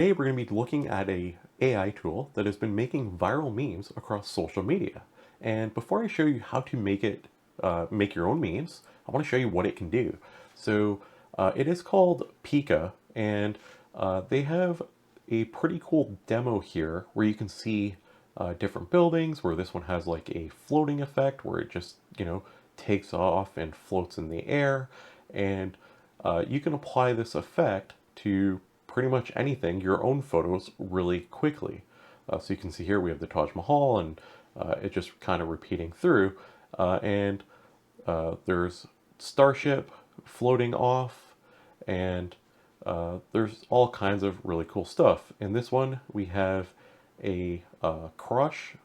Today we're going to be looking at a AI tool that has been making viral memes across social media. And before I show you how to make your own memes, I want to show you what it can do. So it is called Pika, and they have a pretty cool demo here where you can see different buildings. Where this one has like a floating effect, where it just takes off and floats in the air, and you can apply this effect to pretty much anything, your own photos, really quickly. So you can see here we have the Taj Mahal, and it just kind of repeating through. And there's Starship floating off, and there's all kinds of really cool stuff. In this one, we have a crushing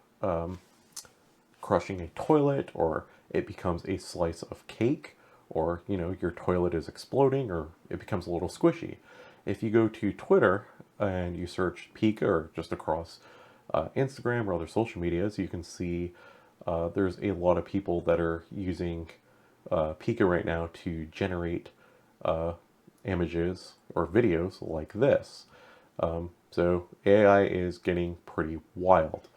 a toilet, or it becomes a slice of cake, or your toilet is exploding, or it becomes a little squishy. If you go to Twitter and you search Pika, or just across Instagram or other social medias, you can see there's a lot of people that are using Pika right now to generate images or videos like this. So AI is getting pretty wild.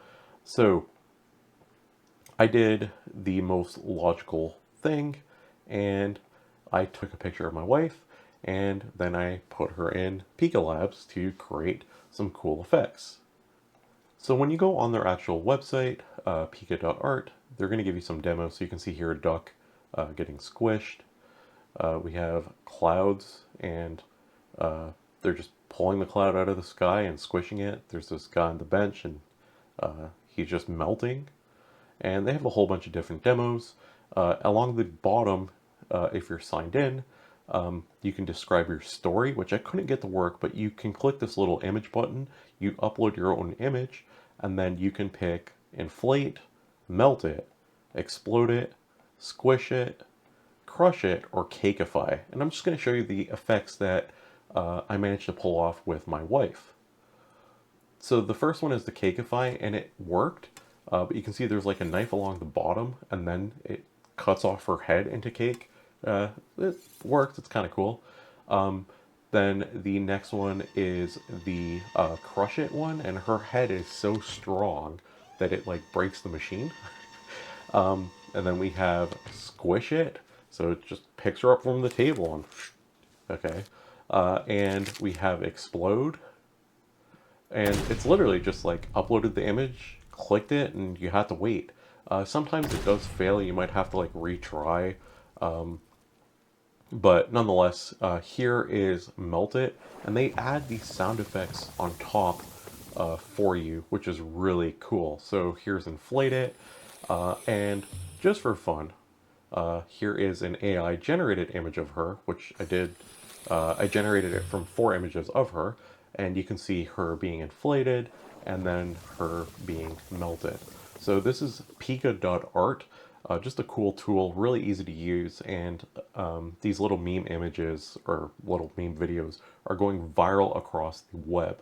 So I did the most logical thing, and I took a picture of my wife, and then I put her in Pika Labs to create some cool effects. So when you go on their actual website, Pika.art, they're going to give you some demos. So you can see here a duck getting squished. We have clouds, and they're just pulling the cloud out of the sky and squishing it. There's this guy on the bench, and he's just melting. And they have a whole bunch of different demos. Along the bottom, if you're signed in, you can describe your story, which I couldn't get to work, but you can click this little image button, you upload your own image, and then you can pick inflate, melt it, explode it, squish it, crush it, or cakeify. And I'm just going to show you the effects that I managed to pull off with my wife. So the first one is the cakeify, and it worked. But you can see there's like a knife along the bottom, and then it cuts off her head into cake. It works, it's kind of cool. Then the next one is the crush it one, and her head is so strong that it like breaks the machine. And then we have squish it, so it just picks her up from the table and okay. And we have explode, and it's literally just like uploaded the image, clicked it, and you have to wait. Sometimes it does fail, you might have to like retry, but nonetheless, here is melt it, and they add these sound effects on top for you, which is really cool. So here's inflate it, and just for fun, here is an AI generated image of her, which I did. I generated it from 4 images of her, and you can see her being inflated and then her being melted. So this is Pika.art, just a cool tool, really easy to use, and these little meme images or little meme videos are going viral across the web.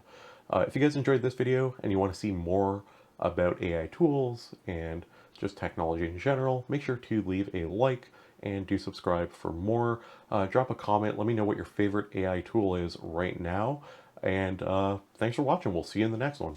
If you guys enjoyed this video and you want to see more about AI tools and just technology in general, make sure to leave a like and do subscribe for more. Drop a comment, let me know what your favorite AI tool is right now, and thanks for watching. We'll see you in the next one.